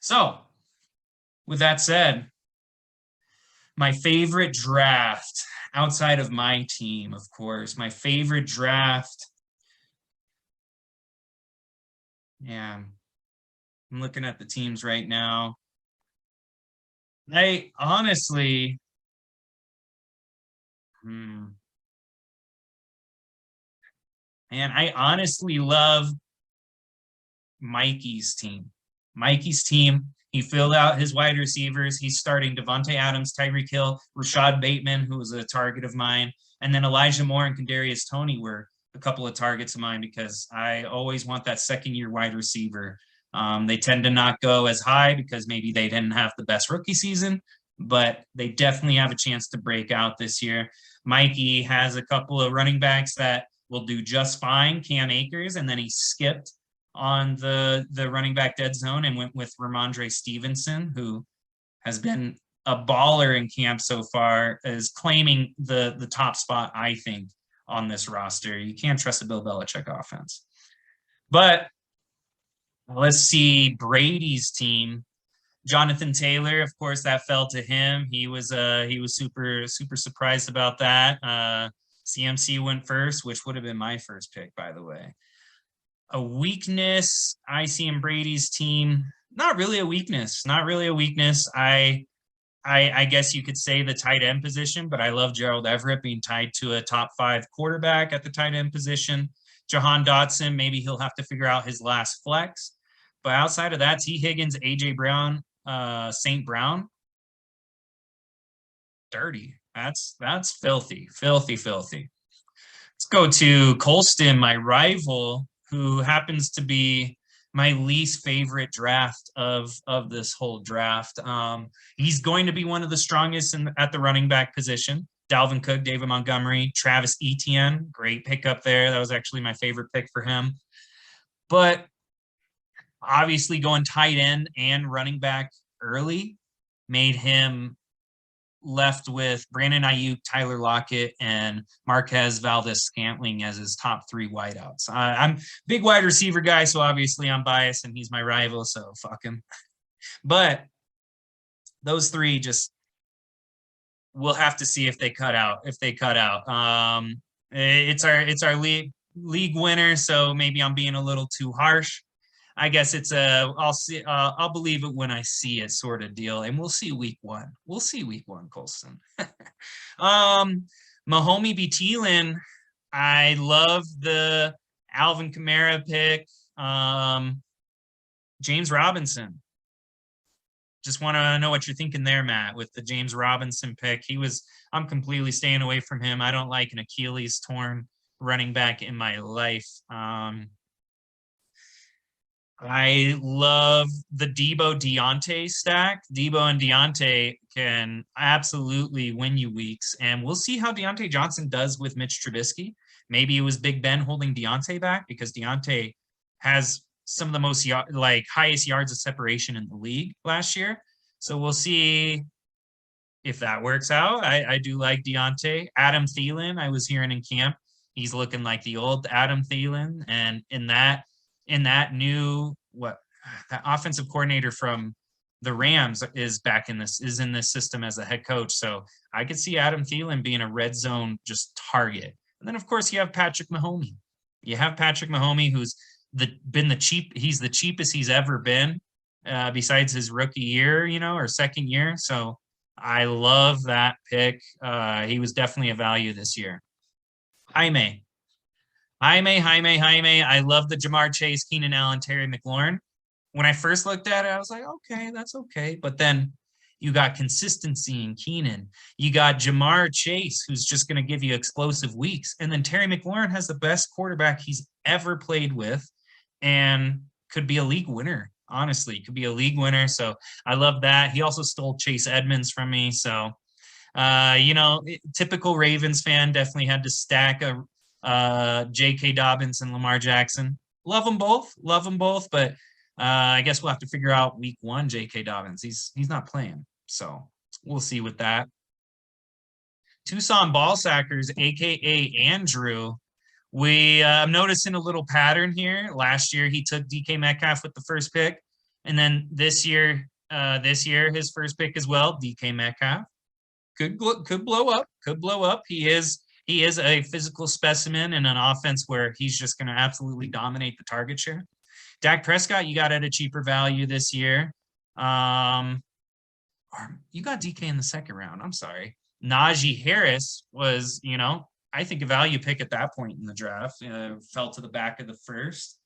So, with that said, my favorite draft outside of my team, of course, my favorite draft. Yeah, I'm looking at the teams right now. I honestly, man, I honestly love Mikey's team. Mikey's team, he filled out his wide receivers. He's starting Devontae Adams, Tyreek Hill, Rashad Bateman, who was a target of mine, and then Elijah Moore and Kadarius Toney were a couple of targets of mine because I always want that second-year wide receiver. They tend to not go as high because maybe they didn't have the best rookie season, but they definitely have a chance to break out this year. Mikey has a couple of running backs that will do just fine, Cam Akers, and then he skipped on the running back dead zone and went with Ramondre Stevenson, who has been a baller in camp so far, is claiming the top spot, I think, on this roster. You can't trust a Bill Belichick offense. But let's see Brady's team. Jonathan Taylor, of course, that fell to him. He was super surprised about that. CMC went first, which would have been my first pick, by the way. A weakness I see in Brady's team, not really a weakness, not really a weakness. I guess you could say the tight end position, but I love Gerald Everett being tied to a top 5 quarterback at the tight end position. Jahan Dotson, maybe he'll have to figure out his last flex. But outside of that, T. Higgins, AJ Brown, St. Brown, dirty. That's filthy. Let's go to Colston, my rival, who happens to be my least favorite draft of this whole draft. He's going to be one of the strongest at the running back position. Dalvin Cook, David Montgomery, Travis Etienne, great pickup there. That was actually my favorite pick for him. But obviously going tight end and running back early made him left with Brandon Ayuk, Tyler Lockett, and Marquez Valdes-Scantling as his top 3 wideouts. I'm a big wide receiver guy, so obviously I'm biased, and he's my rival, so fuck him. But those 3 just, we'll have to see if they cut out. It's our league winner, so maybe I'm being a little too harsh. I guess it's I'll believe it when I see it sort of deal. And we'll see week 1. We'll see week 1, Colston. Mahomie B. Thielen, I love the Alvin Kamara pick. James Robinson. Just want to know what you're thinking there, Matt, with the James Robinson pick. I'm completely staying away from him. I don't like an Achilles torn running back in my life. I love the Debo Deontay stack. Debo and Deontay can absolutely win you weeks. And we'll see how Deontay Johnson does with Mitch Trubisky. Maybe it was Big Ben holding Deontay back because Deontay has some of the most highest yards of separation in the league last year. So we'll see if that works out. I do like Deontay. Adam Thielen, I was hearing in camp, he's looking like the old Adam Thielen. And in that new that offensive coordinator from the Rams is in this system as a head coach. So I could see Adam Thielen being a red zone just target. And then of course you have Patrick Mahomey. Who's he's the cheapest he's ever been, besides his rookie year, or second year. So I love that pick. He was definitely a value this year. Jaime. I love the Jamar Chase, Keenan Allen, Terry McLaurin. When I first looked at it, I was like, okay, that's okay. But then you got consistency in Keenan. You got Jamar Chase, who's just going to give you explosive weeks. And then Terry McLaurin has the best quarterback he's ever played with and could be a league winner, honestly. Could be a league winner. So I love that. He also stole Chase Edmonds from me. So, typical Ravens fan, definitely had to stack J.K. Dobbins and Lamar Jackson. Love them both, but I guess we'll have to figure out week 1 J.K. Dobbins. He's not playing, so we'll see with that. Tucson Ballsackers, a.k.a. Andrew. I'm noticing a little pattern here. Last year, he took DK Metcalf with the first pick. And then this year, his first pick as well, DK Metcalf could blow up. Could blow up. He is a physical specimen in an offense where he's just going to absolutely dominate the target share. Dak Prescott, you got at a cheaper value this year. Or you got DK in the second round. I'm sorry. Najee Harris was, I think a value pick at that point in the draft. Fell to the back of the first.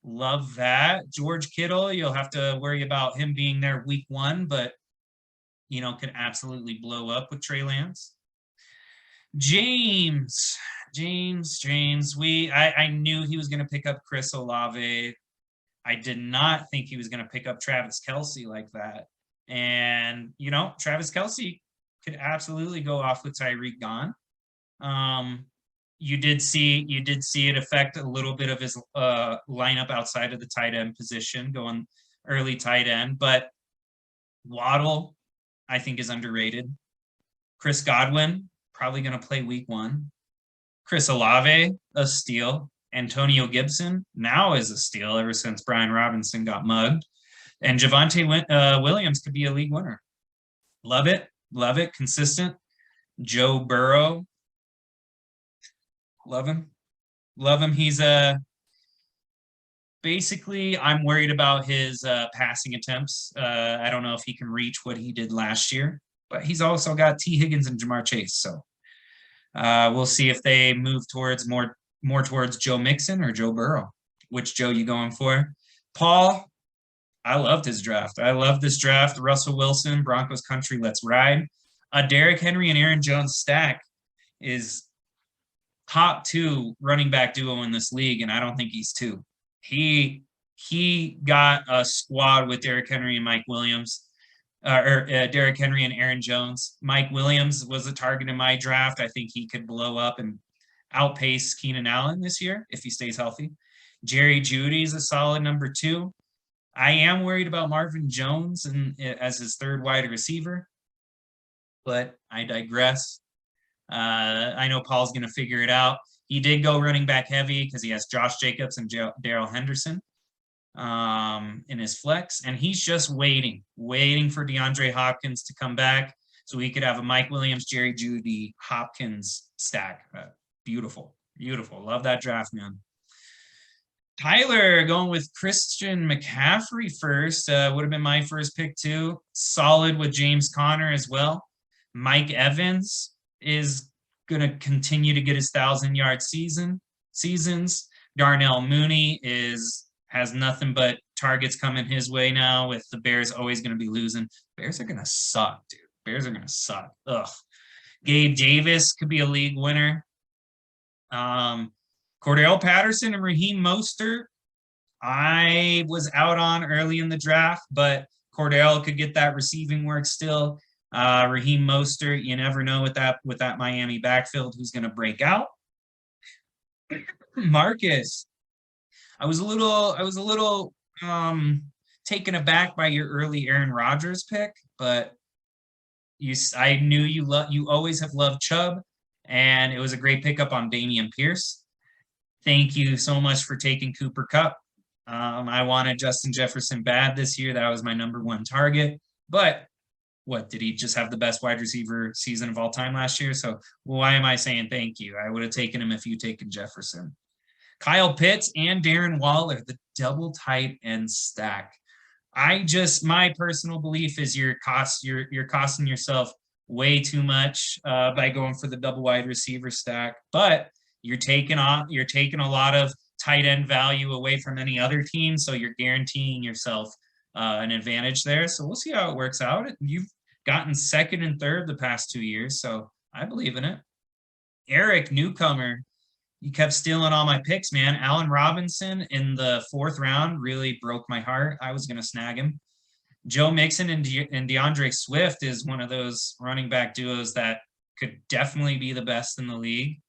Love that. George Kittle, you'll have to worry about him being there week 1, but could absolutely blow up with Trey Lance. James. I knew he was going to pick up Chris Olave. I did not think he was going to pick up Travis Kelce like that. And, Travis Kelce could absolutely go off with Tyreek gone. You did see it affect a little bit of his lineup outside of the tight end position, going early tight end. But Waddle, I think, is underrated. Chris Godwin, probably going to play week 1. Chris Olave, a steal. Antonio Gibson, now is a steal ever since Brian Robinson got mugged. And Javonte Williams could be a league winner. Love it. Consistent. Joe Burrow. Love him. He's basically, I'm worried about his passing attempts. I don't know if he can reach what he did last year, but he's also got T. Higgins and Jamar Chase. So we'll see if they move towards more towards Joe Mixon or Joe Burrow. Which Joe you going for? Paul, I loved his draft. I love this draft. Russell Wilson, Broncos country, let's ride. Derrick Henry and Aaron Jones stack is top 2 running back duo in this league, and I don't think he's 2. He got a squad with Derrick Henry and Mike Williams, Derrick Henry and Aaron Jones. Mike Williams was a target in my draft. I think he could blow up and outpace Keenan Allen this year if he stays healthy. Jerry Jeudy's a solid number 2. I am worried about Marvin Jones as his third wide receiver, but I digress. I know Paul's going to figure it out. He did go running back heavy because he has Josh Jacobs and Darrell Henderson in his flex, and he's just waiting for DeAndre Hopkins to come back so he could have a Mike Williams, Jerry Jeudy, Hopkins stack. Beautiful. Love that draft, man. Tyler going with Christian McCaffrey first. Would have been my first pick too. Solid with James Conner as well. Mike Evans is going to continue to get his 1,000-yard seasons. Darnell Mooney has nothing but targets coming his way now, with the Bears always going to be losing. Bears are going to suck, dude. Bears are going to suck. Ugh. Gabe Davis could be a league winner. Cordell Patterson and Raheem Mostert, I was out on early in the draft, but Cordell could get that receiving work still. Raheem Mostert, you never know with that Miami backfield who's going to break out. Marcus, I was a little taken aback by your early Aaron Rodgers pick, but I knew you always have loved Chubb, and it was a great pickup on Dameon Pierce. Thank you so much for taking Cooper Kupp. I wanted Justin Jefferson bad this year. That was my number 1 target. But what, did he just have the best wide receiver season of all time last year? So why am I saying thank you? I would have taken him if you taken Jefferson. Kyle Pitts and Darren Waller, the double tight end stack. My personal belief is you're costing yourself way too much by going for the double wide receiver stack, but you're taking a lot of tight end value away from any other team, so you're guaranteeing yourself an advantage there. So we'll see how it works out. You've gotten second and third the past 2 years, so I believe in it. Eric, newcomer, you kept stealing all my picks, man. Allen Robinson in the 4th round really broke my heart. I was going to snag him. Joe Mixon and DeAndre Swift is one of those running back duos that could definitely be the best in the league.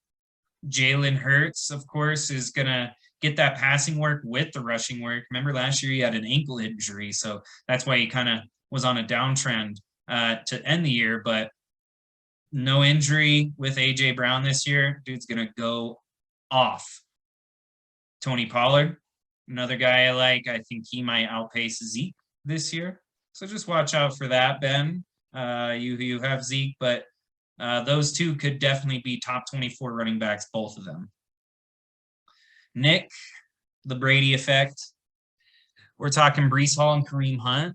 Jalen Hurts, of course, is going to get that passing work with the rushing work. Remember last year he had an ankle injury, so that's why he kind of was on a downtrend to end the year, but no injury with A.J. Brown this year. Dude's going to go off. Tony Pollard, another guy I like. I think he might outpace Zeke this year. So just watch out for that, Ben. You have Zeke, but those two could definitely be top 24 running backs, both of them. Nick, the Brady effect. We're talking Breece Hall and Kareem Hunt,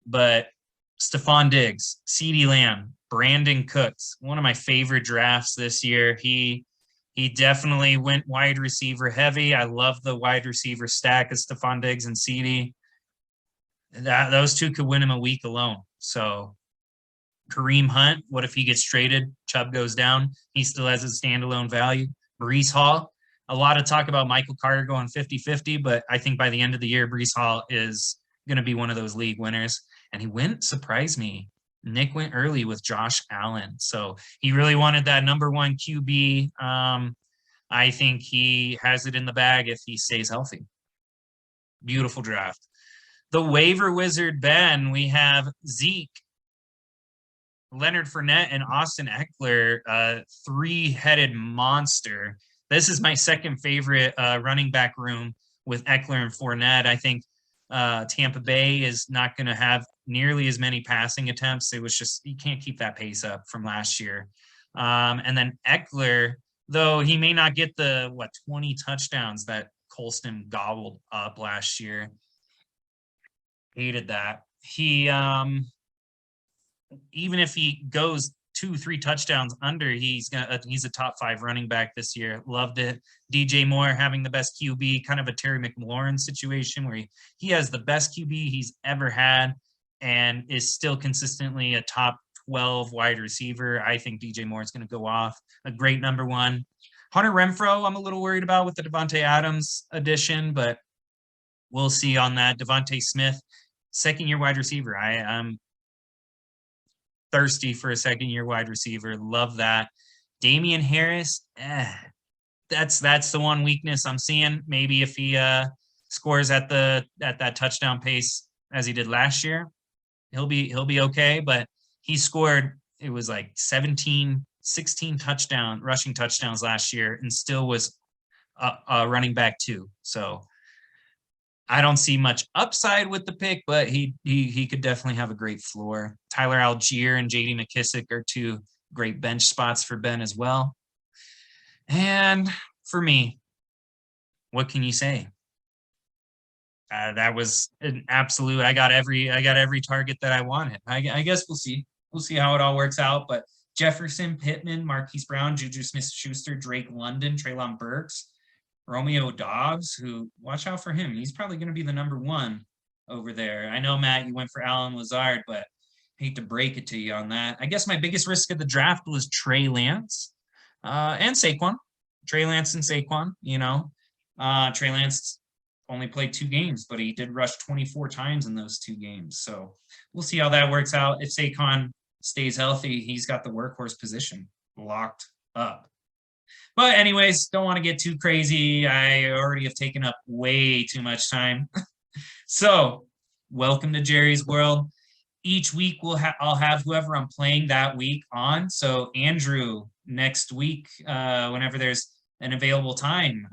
but Stephon Diggs, CeeDee Lamb, Brandon Cooks, one of my favorite drafts this year. He definitely went wide receiver heavy. I love the wide receiver stack of Stephon Diggs and CeeDee. Those two could win him a week alone. So Kareem Hunt, what if he gets traded? Chubb goes down. He still has his standalone value. Breece Hall, a lot of talk about Michael Carter going 50-50, but I think by the end of the year, Breece Hall is going to be one of those league winners. And he went, surprise me. Nick went early with Josh Allen. So he really wanted that number one QB. I think he has it in the bag if he stays healthy. Beautiful draft. The waiver wizard, Ben, we have Zeke, Leonard Fournette, and Austin Eckler, three-headed monster. This is my second favorite running back room with Eckler and Fournette. I think Tampa Bay is not going to have nearly as many passing attempts. It was just, you can't keep that pace up from last year. And then Eckler, though he may not get the, 20 touchdowns that Colston gobbled up last year. Hated that. He, even if he goes 2-3 touchdowns under, he's a top 5 running back this year. Loved it. DJ Moore having the best QB, kind of a Terry McLaurin situation where he has the best QB he's ever had and is still consistently a top 12 wide receiver. I think DJ Moore is going to go off. A great number one. Hunter Renfrow, I'm a little worried about with the Devontae Adams addition, but we'll see on that. Devontae Smith, second-year wide receiver. I'm thirsty for a second-year wide receiver. Love that. Damian Harris, that's the one weakness I'm seeing. Maybe if he scores at that touchdown pace as he did last year, he'll be okay. But he scored, it was like 16 rushing touchdowns last year, and still was a running back too. So I don't see much upside with the pick, but he could definitely have a great floor. Tyler Algier and J.D. McKissick are two great bench spots for Ben as well. And for me, what can you say? That was an absolute. I got every target that I wanted. I guess we'll see. We'll see how it all works out. But Jefferson, Pittman, Marquise Brown, Juju Smith-Schuster, Drake London, Treylon Burks, Romeo Dobbs, who, watch out for him. He's probably going to be the number one over there. I know, Matt, you went for Allen Lazard, but I hate to break it to you on that. I guess my biggest risk of the draft was Trey Lance and Saquon. Trey Lance and Saquon, Trey Lance only played 2 games, but he did rush 24 times in those 2 games. So we'll see how that works out. If Saquon stays healthy, he's got the workhorse position locked up. But anyways, don't want to get too crazy. I already have taken up way too much time. So welcome to Jerry's World. Each week I'll have whoever I'm playing that week on. So Andrew, next week, whenever there's an available time,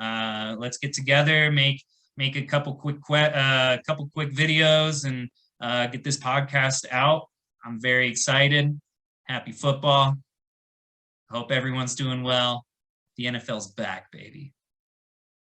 let's get together, make a couple quick videos and get this podcast out. I'm very excited. Happy football. Hope everyone's doing well. The NFL's back, baby.